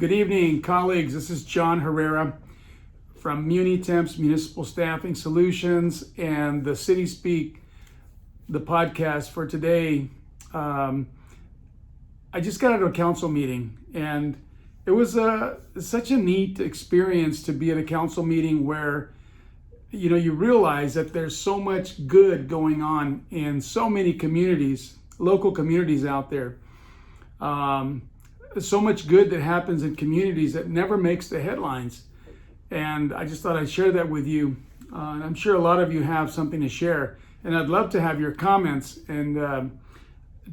Good evening, colleagues. This is John Herrera from MuniTemp's Municipal Staffing Solutions and the City Speak, the podcast for today. I just got out of a council meeting, and it was such a neat experience to be at a council meeting where you realize that there's so much good going on in so many communities, local communities out there. So much good that happens in communities that never makes the headlines. And I just thought I'd share that with you. And I'm sure a lot of you have something to share. And I'd love to have your comments and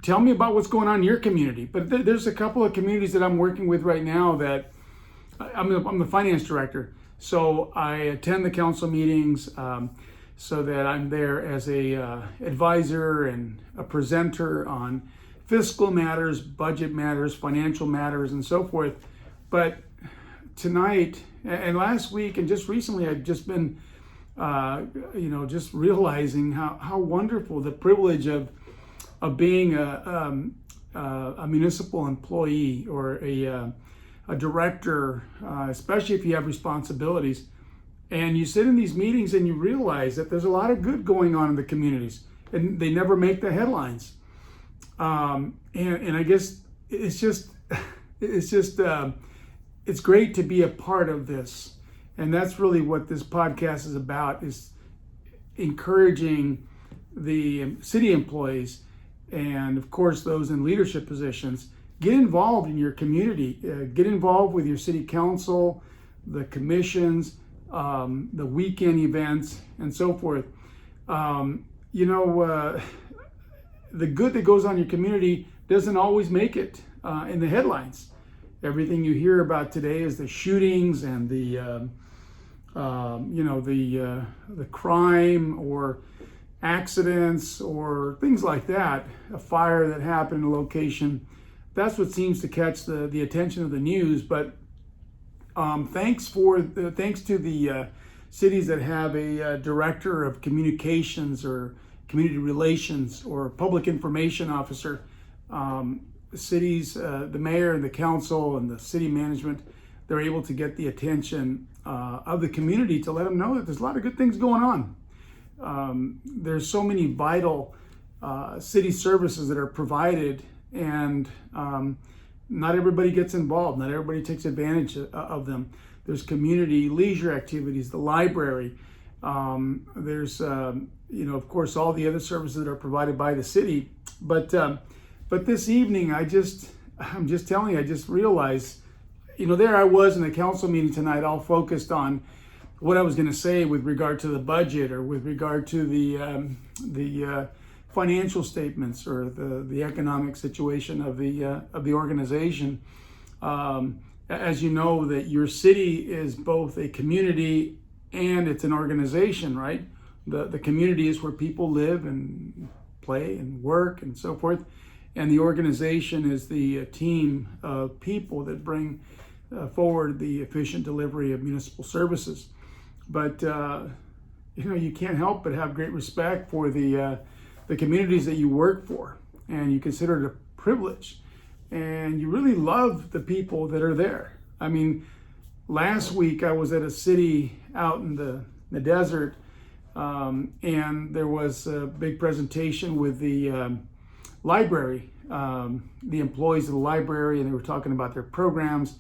tell me about what's going on in your community. But there's a couple of communities that I'm working with right now that I'm the finance director. So I attend the council meetings so that I'm there as a advisor and a presenter on fiscal matters, budget matters, financial matters, and so forth. But tonight and last week and just recently, I've just been, just realizing how wonderful the privilege of being a municipal employee or a director, especially if you have responsibilities. And you sit in these meetings and you realize that there's a lot of good going on in the communities, and they never make the headlines. And I guess it's great to be a part of this. And that's really what this podcast is about, is encouraging the city employees and of course those in leadership positions, get involved in your community, get involved with your city council, the commissions, the weekend events, and so forth. The good that goes on in your community doesn't always make it in the headlines. Everything you hear about today is the shootings and the crime or accidents or things like that. A fire that happened in a location. That's what seems to catch the attention of the news. But thanks to the cities that have a director of communications or community relations or public information officer, cities, the mayor and the council and the city management, they're able to get the attention of the community to let them know that there's a lot of good things going on. There's so many vital city services that are provided, and not everybody gets involved. Not everybody takes advantage of them. There's community leisure activities, the library. There's of course, all the other services that are provided by the city. But this evening, I just realized, there I was in a council meeting tonight, all focused on what I was going to say with regard to the budget or with regard to the financial statements or the economic situation of the organization. As you know, that your city is both a community and it's an organization, right? The community is where people live and play and work and so forth. And the organization is the team of people that bring forward the efficient delivery of municipal services. But, you can't help but have great respect for the communities that you work for. And you consider it a privilege. And you really love the people that are there. I mean, last week I was at a city out in the desert, and there was a big presentation with the library, the employees of the library, and they were talking about their programs.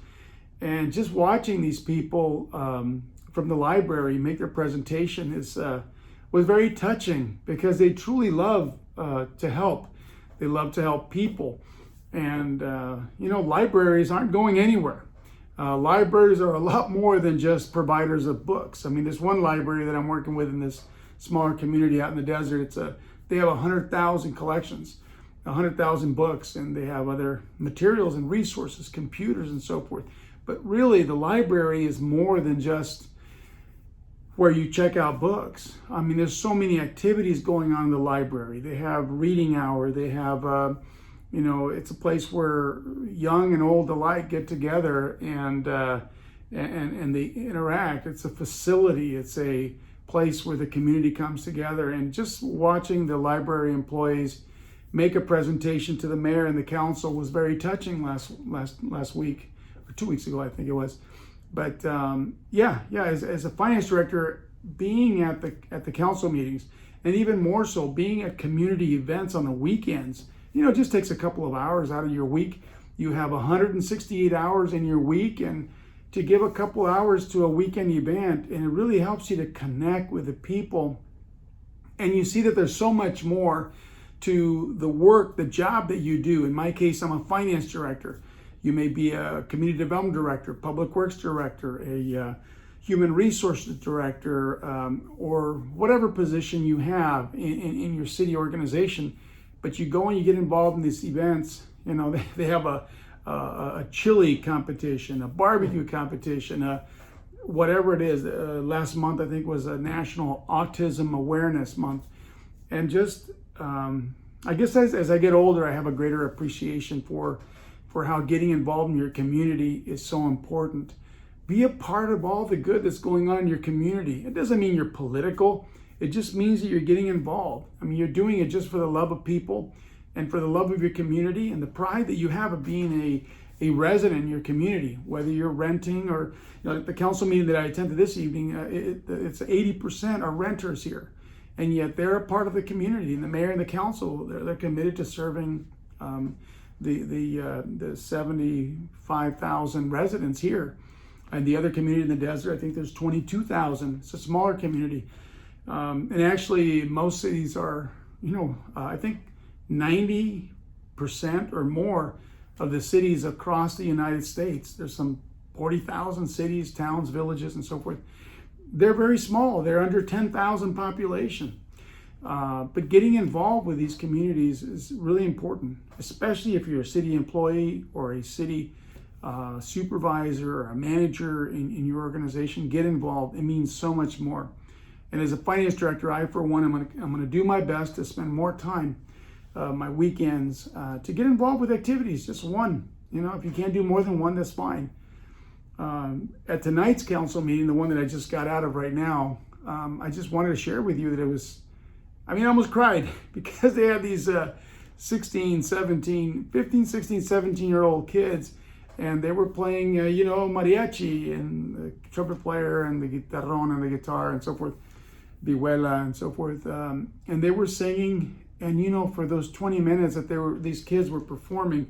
And just watching these people from the library make their presentation was very touching, because they truly love to help. They love to help people. And, libraries aren't going anywhere. Libraries are a lot more than just providers of books. I mean, there's one library that I'm working with in this smaller community out in the desert. They have 100,000 collections, 100,000 books, and they have other materials and resources, computers and so forth. But really, the library is more than just where you check out books. I mean, there's so many activities going on in the library. They have reading hour. They have, it's a place where young and old alike get together and they interact. It's a facility. It's a place where the community comes together. And just watching the library employees make a presentation to the mayor and the council was very touching last week. or 2 weeks ago, I think it was. But yeah, as a finance director, being at the council meetings, and even more so being at community events on the weekends, it just takes a couple of hours out of your week. You have 168 hours in your week, and to give a couple hours to a weekend event, and it really helps you to connect with the people. And you see that there's so much more to the work, the job that you do. In my case, I'm a finance director. You may be a community development director, public works director, a human resources director, or whatever position you have in your city organization. But you go and you get involved in these events. They have a chili competition, a barbecue competition, whatever it is. Last month, I think, was a National Autism Awareness Month. And just, I guess as I get older, I have a greater appreciation for how getting involved in your community is so important. Be a part of all the good that's going on in your community. It doesn't mean you're political. It just means that you're getting involved. I mean, you're doing it just for the love of people and for the love of your community and the pride that you have of being a resident in your community, whether you're renting or, the council meeting that I attended this evening, it's 80% are renters here. And yet they're a part of the community, and the mayor and the council, they're committed to serving the 75,000 residents here. And the other community in the desert, I think there's 22,000. It's a smaller community. And actually, most cities are, I think 90% or more of the cities across the United States, there's some 40,000 cities, towns, villages, and so forth. They're very small. They're under 10,000 population. But getting involved with these communities is really important, especially if you're a city employee or a city supervisor or a manager in your organization. Get involved. It means so much more. And as a finance director, I, for one, I'm going to do my best to spend more time, my weekends, to get involved with activities. Just one. If you can't do more than one, that's fine. At tonight's council meeting, the one that I just got out of right now, I just wanted to share with you that I almost cried because they had these 15, 16, 17-year-old kids, and they were playing, mariachi and the trumpet player and the guitarrón and the guitar and so forth, vihuela and so forth. And they were singing, and for those 20 minutes that these kids were performing,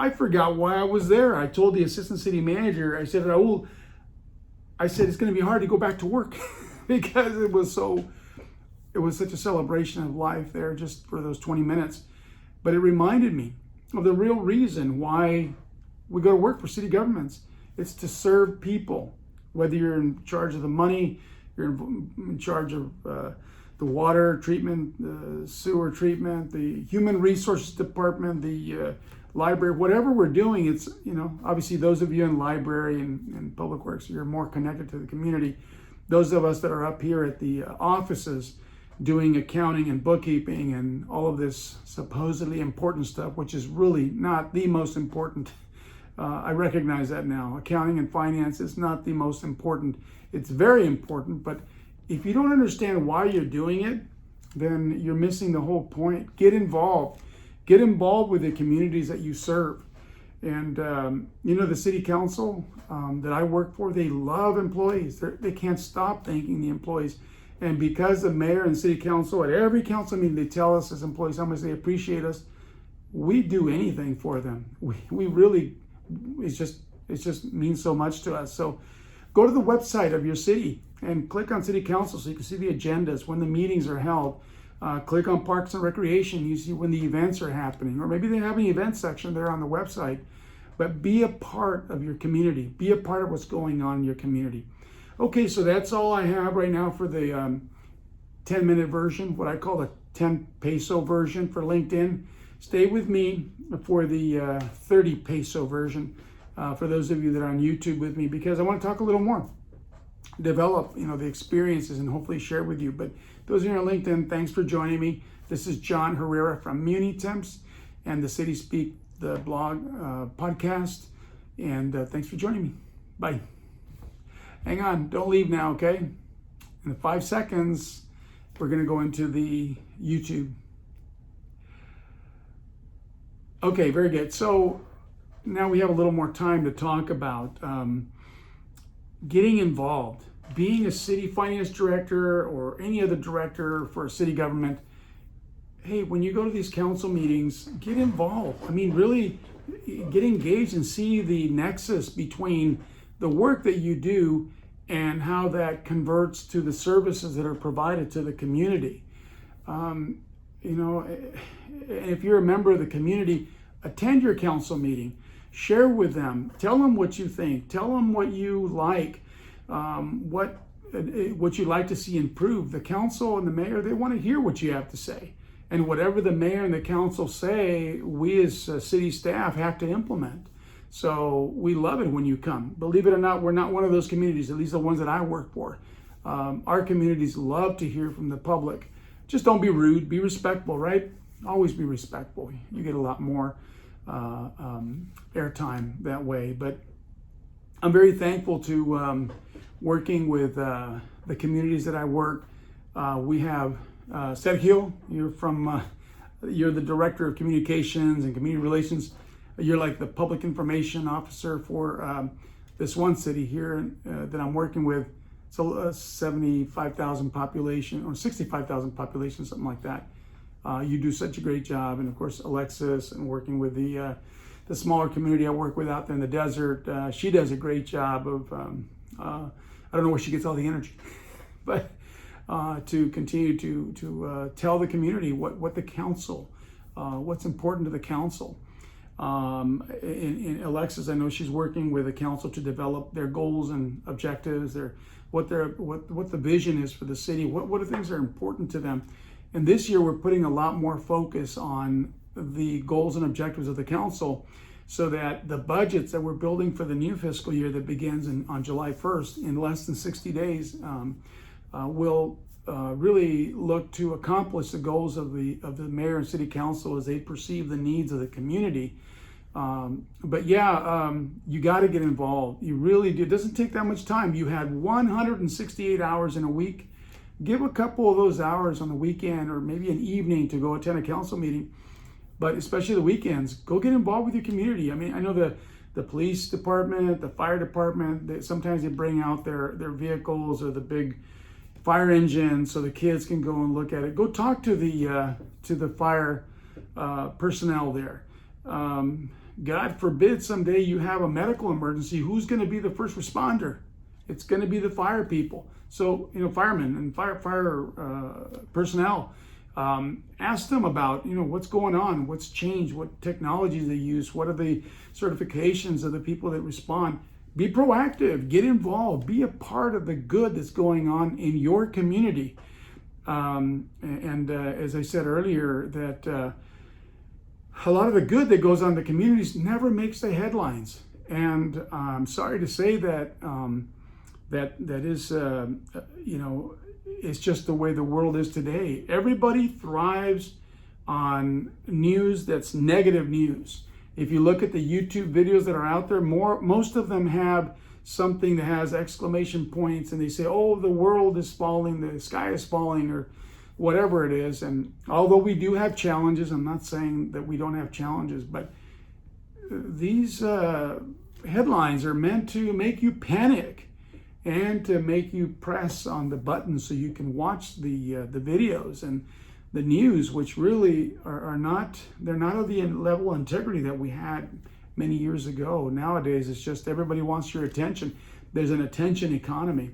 I forgot why I was there. I told the assistant city manager, I said, Raul, it's going to be hard to go back to work because it was such a celebration of life there just for those 20 minutes. But it reminded me of the real reason why we go to work for city governments. It's to serve people, whether you're in charge of the money, you're in charge of the water treatment, the sewer treatment, the human resources department, the library, whatever we're doing. It's, obviously those of you in library and public works, you're more connected to the community. Those of us that are up here at the offices doing accounting and bookkeeping and all of this supposedly important stuff, which is really not the most important. I recognize that now. Accounting and finance is not the most important. It's very important, but if you don't understand why you're doing it, then you're missing the whole point. Get involved. Get involved with the communities that you serve. And, the city council that I work for, they love employees. They can't stop thanking the employees. And because the mayor and city council, at every council meeting, they tell us as employees how much they appreciate us, we do anything for them. We really, it just means so much to us. So go to the website of your city and click on city council so you can see the agendas, when the meetings are held. Click on Parks and Recreation, you see when the events are happening, or maybe they have an event section there on the website. But be a part of your community. Be a part of what's going on in your community. Okay, so that's all I have right now for the 10-minute version, what I call the 10 peso version for LinkedIn. Stay with me for the 30 peso version for those of you that are on YouTube with me, because I want to talk a little more, develop the experiences and hopefully share with you. But those of you on LinkedIn, thanks for joining me. This is John Herrera from MuniTemps and the City Speak, the blog podcast. And thanks for joining me. Bye. Hang on, don't leave now, okay? In 5 seconds, we're going to go into the YouTube. Okay, very good. So now we have a little more time to talk about getting involved. Being a city finance director or any other director for a city government, hey, when you go to these council meetings, get involved. I mean, really get engaged and see the nexus between the work that you do and how that converts to the services that are provided to the community. You know, if you're a member of the community, attend your council meeting, share with them, tell them what you think, tell them what you like, what you'd like to see improved. The council and the mayor, they want to hear what you have to say. And whatever the mayor and the council say, we as city staff have to implement. So we love it when you come. Believe it or not, we're not one of those communities, at least the ones that I work for. Our communities love to hear from the public. Just don't be rude, be respectful, right? Always be respectful. You get a lot more airtime that way. But I'm very thankful to working with the communities that I work. We have Sergio, you're the director of communications and community relations. You're like the public information officer for this one city here that I'm working with. So 75,000 population or 65,000 population, something like that. You do such a great job. And of course, Alexis, and working with the smaller community I work with out there in the desert, she does a great job of, I don't know where she gets all the energy, but to continue to tell the community what the council, what's important to the council. In Alexis, I know she's working with the council to develop their goals and objectives, what the vision is for the city, what are things that are important to them. And this year we're putting a lot more focus on the goals and objectives of the council, so that the budgets that we're building for the new fiscal year that begins on July 1st, in less than 60 days, will really look to accomplish the goals of the mayor and city council as they perceive the needs of the community. But yeah, you got to get involved. You really do. It doesn't take that much time. You had 168 hours in a week. Give a couple of those hours on the weekend or maybe an evening to go attend a council meeting. But especially the weekends, go get involved with your community. I mean, I know the police department, the fire department, sometimes they bring out their vehicles or the big fire engine so the kids can go and look at it. Go talk to the fire personnel there. God forbid someday you have a medical emergency. Who's going to be the first responder? It's going to be the fire people. So, firemen and fire personnel, ask them about, what's going on, what's changed, what technologies they use, what are the certifications of the people that respond. Be proactive, get involved, be a part of the good that's going on in your community. As I said earlier, that a lot of the good that goes on in the communities never makes the headlines. And I'm sorry to say that that is, it's just the way the world is today. Everybody thrives on news that's negative news. If you look at the YouTube videos that are out there, most of them have something that has exclamation points, and they say, oh, the world is falling, the sky is falling, or whatever it is. And although we do have challenges, I'm not saying that we don't have challenges, but these headlines are meant to make you panic and to make you press on the button so you can watch the videos and the news, which really are not, they're not of the level of integrity that we had many years ago. Nowadays, it's just everybody wants your attention. There's an attention economy.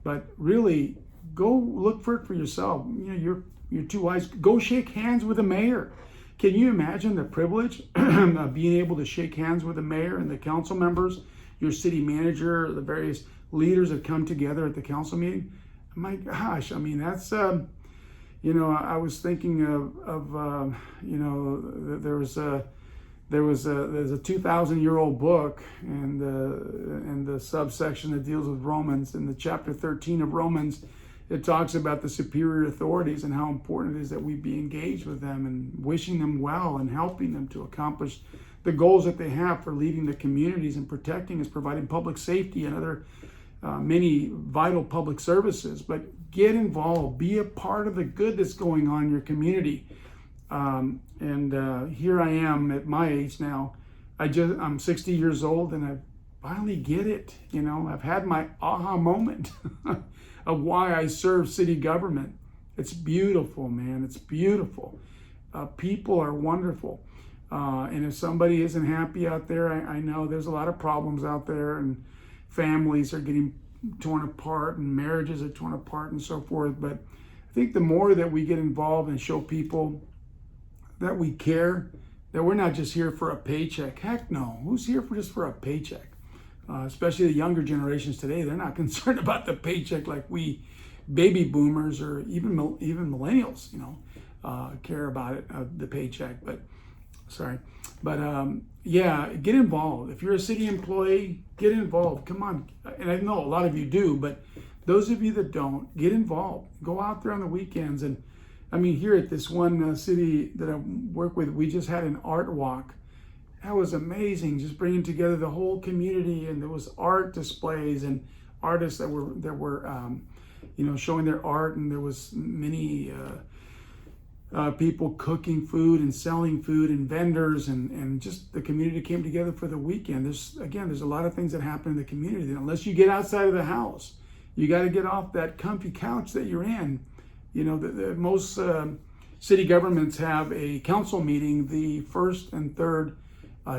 But really, go look for it for yourself. You're too wise. Go shake hands with the mayor. Can you imagine the privilege of being able to shake hands with the mayor and the council members, your city manager, the various leaders that come together at the council meeting? My gosh, I mean, that's, I was thinking of there's a 2,000-year-old book, and the subsection that deals with Romans, in the chapter 13 of Romans, it talks about the superior authorities and how important it is that we be engaged with them and wishing them well and helping them to accomplish the goals that they have for leading the communities and protecting us, providing public safety and other many vital public services. But get involved, be a part of the good that's going on in your community. Here I am at my age now, I'm 60 years old and I finally get it. I've had my aha moment of why I serve city government. It's beautiful, man. It's beautiful. People are wonderful. And if somebody isn't happy out there, I know there's a lot of problems out there, and families are getting torn apart and marriages are torn apart and so forth. But I think the more that we get involved and show people that we care, that we're not just here for a paycheck. Heck no, who's here just for a paycheck? Especially the younger generations today, they're not concerned about the paycheck like we baby boomers or even millennials, care about it, the paycheck. Yeah, get involved. If you're a city employee, get involved. Come on, and I know a lot of you do, but those of you that don't, get involved. Go out there on the weekends. And I mean, here at this one city that I work with, we just had an art walk. That was amazing, just bringing together the whole community, and there was art displays and artists that were showing their art, and there was many people cooking food and selling food, and vendors, and just the community came together for the weekend. There's a lot of things that happen in the community that unless you get outside of the house, you got to get off that comfy couch that you're in. Most city governments have a council meeting the first and third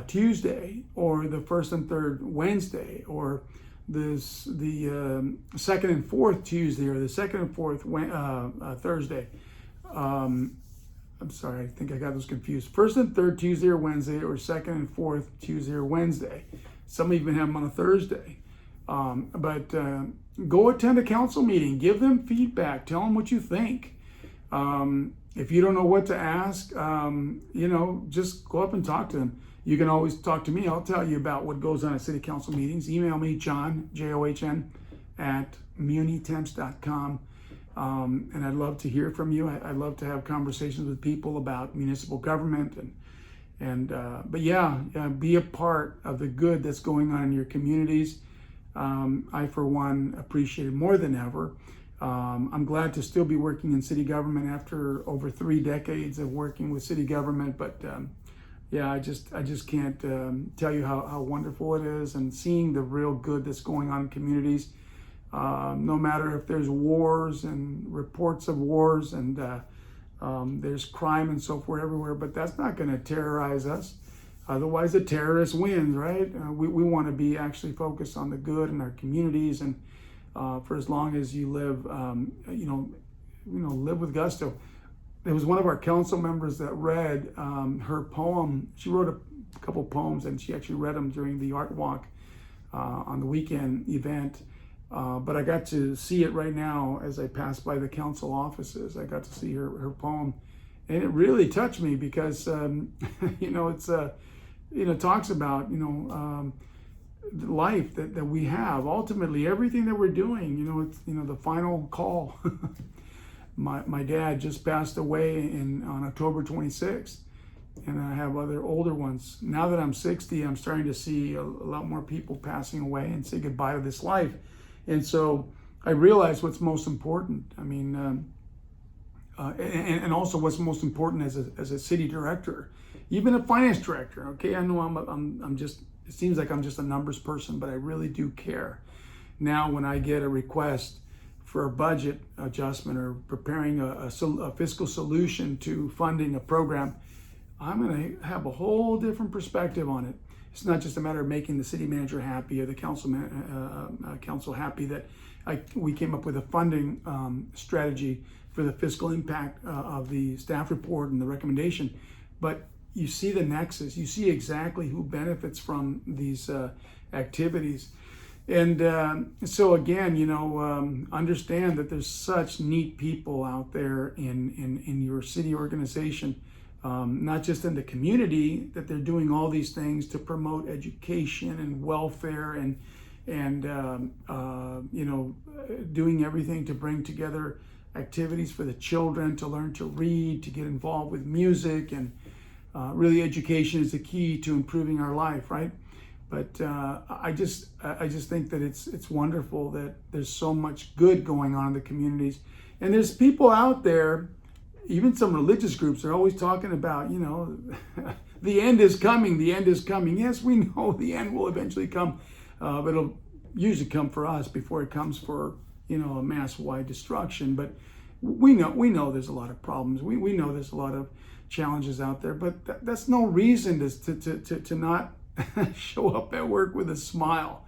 Tuesday, or the first and third Wednesday, or the second and fourth Tuesday, or the second and fourth Thursday. I'm sorry, I think I got those confused. First and third Tuesday or Wednesday, or second and fourth Tuesday or Wednesday. Some even have them on a Thursday. But go attend a council meeting. Give them feedback. Tell them what you think. If you don't know what to ask, just go up and talk to them. You can always talk to me. I'll tell you about what goes on at city council meetings. Email me, John, John, at munitemps.com. And I'd love to hear from you. I'd love to have conversations with people about municipal government, but be a part of the good that's going on in your communities. I, for one, appreciate it more than ever. I'm glad to still be working in city government after over 3 decades of working with city government. But I just can't tell you how wonderful it is, and seeing the real good that's going on in communities. No matter if there's wars and reports of wars, and there's crime and so forth everywhere, but that's not going to terrorize us. Otherwise, the terrorist wins, right? We want to be actually focused on the good in our communities, and for as long as you live, live with gusto. There was one of our council members that read her poem. She wrote a couple poems, and she actually read them during the art walk on the weekend event. But I got to see it right now as I passed by the council offices. I got to see her poem, and it really touched me because it's talks about the life that we have. Ultimately, everything that we're doing, it's the final call. My dad just passed away on October 26th, and I have other older ones. Now that I'm 60, I'm starting to see a lot more people passing away and say goodbye to this life. And so I realize what's most important. I mean, and also what's most important as a city director, even a finance director. Okay, I know I'm just. It seems like I'm just a numbers person, but I really do care. Now, when I get a request for a budget adjustment or preparing a fiscal solution to funding a program, I'm going to have a whole different perspective on it. It's not just a matter of making the city manager happy or the council happy that we came up with a funding strategy for the fiscal impact of the staff report and the recommendation. But you see the nexus. You see exactly who benefits from these activities. And so again, understand that there's such neat people out there in your city organization. Not just in the community, that they're doing all these things to promote education and welfare and doing everything to bring together activities for the children to learn to read, to get involved with music, and really education is the key to improving our life, right? But I just think that it's wonderful that there's so much good going on in the communities, and there's people out there. Even some religious groups are always talking about, the end is coming, the end is coming. Yes, we know the end will eventually come, but it'll usually come for us before it comes for, a mass-wide destruction. But we know there's a lot of problems. We know there's a lot of challenges out there, but that's no reason to not show up at work with a smile.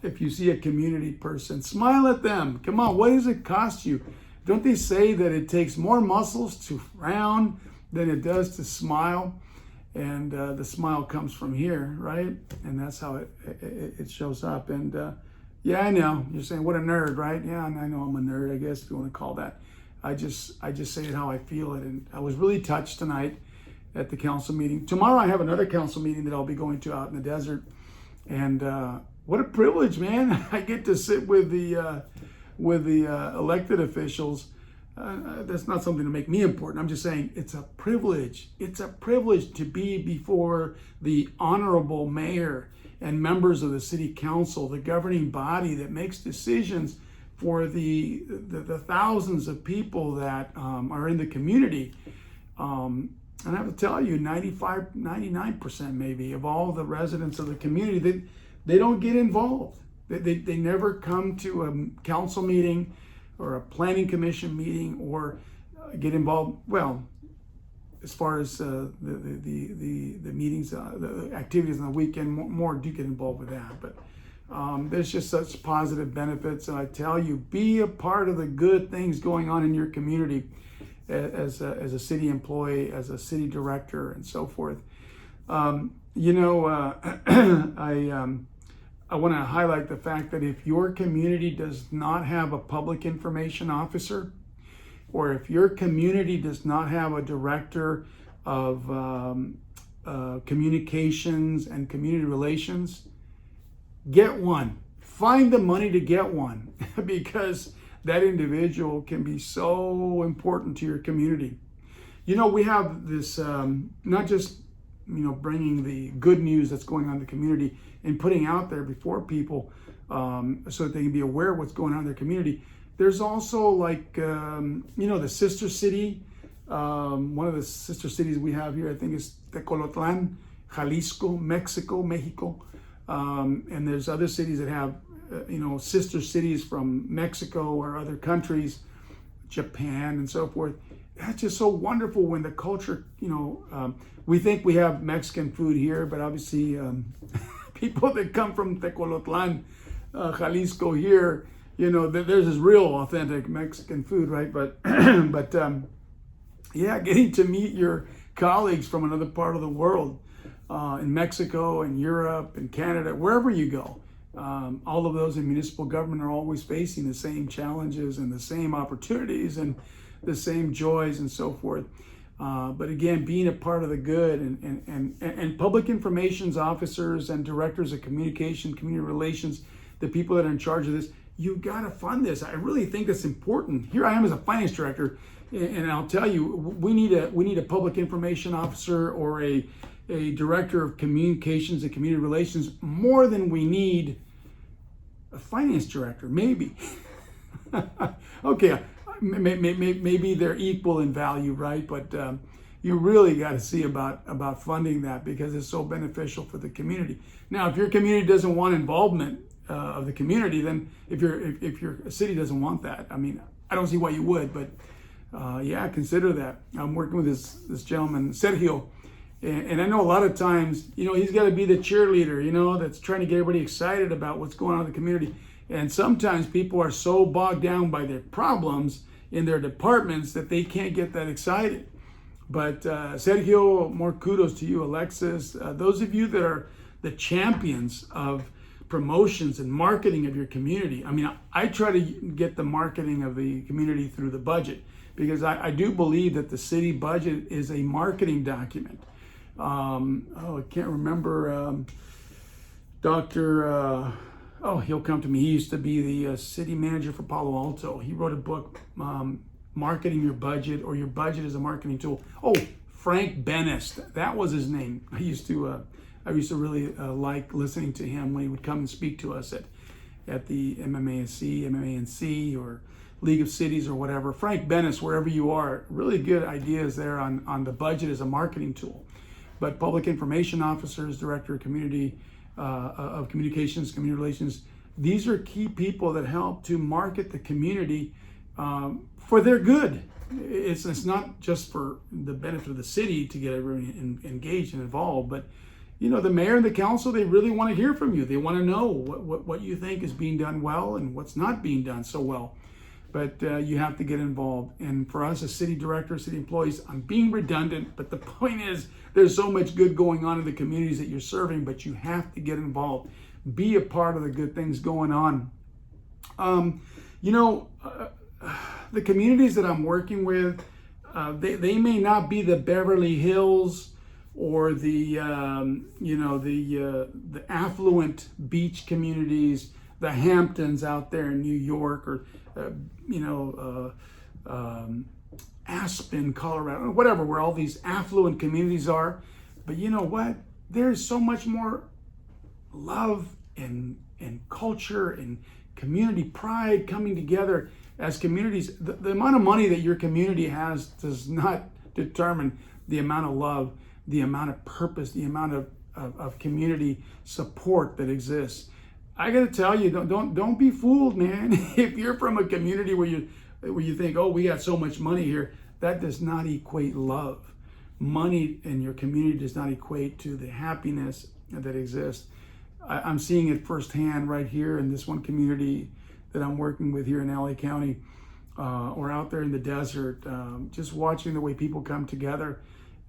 If you see a community person, smile at them. Come on, what does it cost you? Don't they say that it takes more muscles to frown than it does to smile? And the smile comes from here, right? And that's how it shows up. And yeah, I know you're saying, what a nerd, right? Yeah, I know I'm a nerd, I guess, if you want to call that. I just say it how I feel it. And I was really touched tonight at the council meeting. Tomorrow I have another council meeting that I'll be going to out in the desert. And what a privilege, man. I get to sit with the elected officials. That's not something to make me important. I'm just saying it's a privilege. It's a privilege to be before the honorable mayor and members of the city council, the governing body that makes decisions for the thousands of people that are in the community. And I have to tell you, 95, 99% maybe of all the residents of the community, they don't get involved. They never come to a council meeting or a planning commission meeting or get involved. Well, as far as the meetings, the activities on the weekend, more do get involved with that. But there's just such positive benefits. And I tell you, be a part of the good things going on in your community as a city employee, as a city director, and so forth. I want to highlight the fact that if your community does not have a public information officer, or if your community does not have a director of communications and community relations, get one. Find the money to get one because that individual can be so important to your community. We have this, not just bringing the good news that's going on in the community and putting out there before people so that they can be aware of what's going on in their community. There's also the sister city. One of the sister cities we have here, I think, is Tecolotlan, Jalisco, Mexico. And there's other cities that have, sister cities from Mexico or other countries, Japan and so forth. That's just so wonderful when the culture, we think we have Mexican food here, but obviously people that come from Tecolotlan, Jalisco here, there's this real authentic Mexican food, right? But, yeah, getting to meet your colleagues from another part of the world, in Mexico and Europe and Canada, wherever you go, all of those in municipal government are always facing the same challenges and the same opportunities and the same joys and so forth. But again, being a part of the good and public information officers and directors of communication, community relations, the people that are in charge of this, you got to fund this. I really think it's important. Here I am as a finance director, and I'll tell you, we need a public information officer or a director of communications and community relations more than we need a finance director, maybe. Okay, maybe they're equal in value, right? But you really got to see about funding that because it's so beneficial for the community. Now, if your community doesn't want involvement of the community, then if your city doesn't want that, I mean, I don't see why you would, but yeah, consider that. I'm working with this gentleman, Sergio, and I know a lot of times, he's got to be the cheerleader, that's trying to get everybody excited about what's going on in the community. And sometimes people are so bogged down by their problems in their departments that they can't get that excited. But Sergio, more kudos to you, Alexis. Those of you that are the champions of promotions and marketing of your community. I mean, I try to get the marketing of the community through the budget because I do believe that the city budget is a marketing document. I can't remember he'll come to me. He used to be the city manager for Palo Alto. He wrote a book, Marketing Your Budget, or Your Budget is a Marketing Tool. Oh, Frank Benest, that was his name. I used to really like listening to him when he would come and speak to us at the MMANC or League of Cities or whatever. Frank Benest, wherever you are, really good ideas there on the budget as a marketing tool. but public information officers, director of community of communications, community relations, these are key people that help to market the community for their good. It's not just for the benefit of the city to get everyone engaged and involved, but the mayor and the council, they really want to hear from you. They want to know what you think is being done well and what's not being done so well. But you have to get involved. And for us as city directors, city employees, I'm being redundant, but the point is there's so much good going on in the communities that you're serving, but you have to get involved. Be a part of the good things going on. The communities that I'm working with, they may not be the Beverly Hills or the affluent beach communities, the Hamptons out there in New York, or Aspen, Colorado, whatever, where all these affluent communities are. But you know what? There's so much more love and culture and community pride coming together as communities. The amount of money that your community has does not determine the amount of love, the amount of purpose, the amount of community support that exists. I got to tell you, don't be fooled, man. If you're from a community where you think, oh, we got so much money here, that does not equate love. Money in your community does not equate to the happiness that exists. I'm seeing it firsthand right here in this one community that I'm working with here in LA County, or out there in the desert, just watching the way people come together.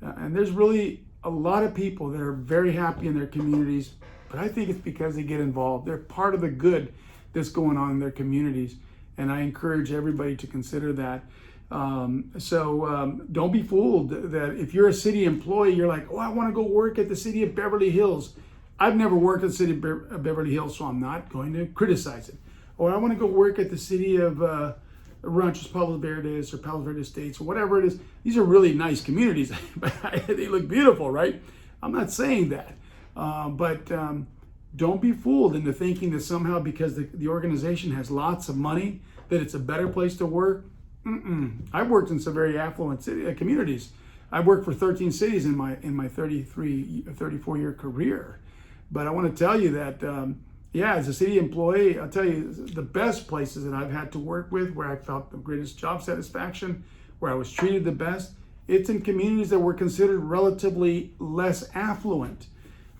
And there's really a lot of people that are very happy in their communities, but I think it's because they get involved. They're part of the good that's going on in their communities. And I encourage everybody to consider that. Don't be fooled that if you're a city employee, you're like, oh, I want to go work at the city of Beverly Hills. I've never worked at the city of Beverly Hills, so I'm not going to criticize it. Or I want to go work at the city of Ranchos Palos Verdes or Palos Verdes Estates or whatever it is. These are really nice communities. They look beautiful, right? I'm not saying that. But don't be fooled into thinking that somehow because the organization has lots of money, that it's a better place to work. I've worked in some very affluent communities. I've worked for 13 cities in my 34-year career. But I want to tell you that, as a city employee, I'll tell you the best places that I've had to work with, where I felt the greatest job satisfaction, where I was treated the best, it's in communities that were considered relatively less affluent.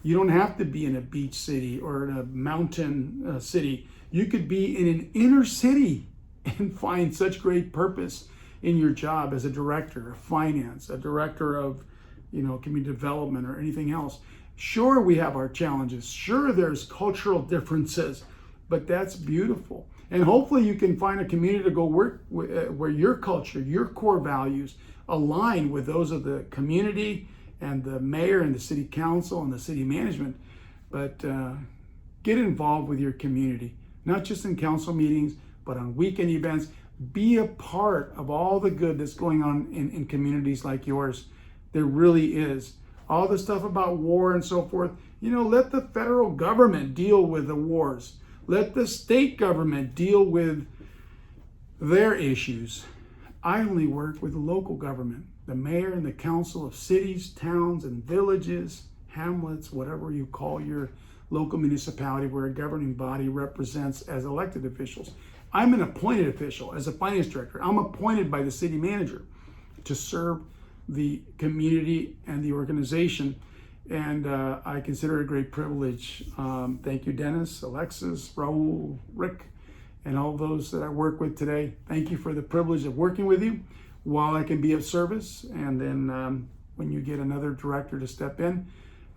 You don't have to be in a beach city or in a mountain city. You could be in an inner city and find such great purpose in your job as a director of finance, a director of community development, or anything else. Sure, we have our challenges. Sure, there's cultural differences, but that's beautiful. And hopefully you can find a community to go work where your culture, your core values align with those of the community and the mayor and the city council and the city management. But get involved with your community, not just in council meetings, but on weekend events. Be a part of all the good that's going on in communities like yours. There really is. All the stuff about war and so forth, let the federal government deal with the wars. Let the state government deal with their issues. I only work with the local government, the mayor and the council of cities, towns, and villages, hamlets, whatever you call your local municipality where a governing body represents as elected officials. I'm an appointed official as a finance director. I'm appointed by the city manager to serve the community and the organization, and I consider it a great privilege. Thank you, Dennis, Alexis, Raul, Rick, and all those that I work with today. Thank you for the privilege of working with you while I can be of service, and then when you get another director to step in,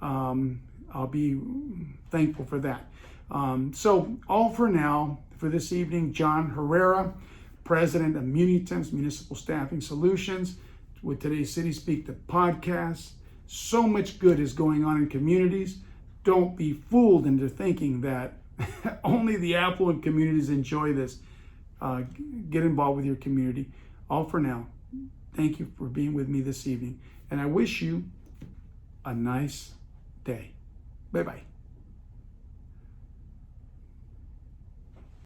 I'll be thankful for that. So all for now, for this evening, John Herrera, President of Munitemps Municipal Staffing Solutions, with today's City Speak the podcast. So much good is going on in communities. Don't be fooled into thinking that only the affluent communities enjoy this. Get involved with your community. All for now. Thank you for being with me this evening. And I wish you a nice day. Bye-bye.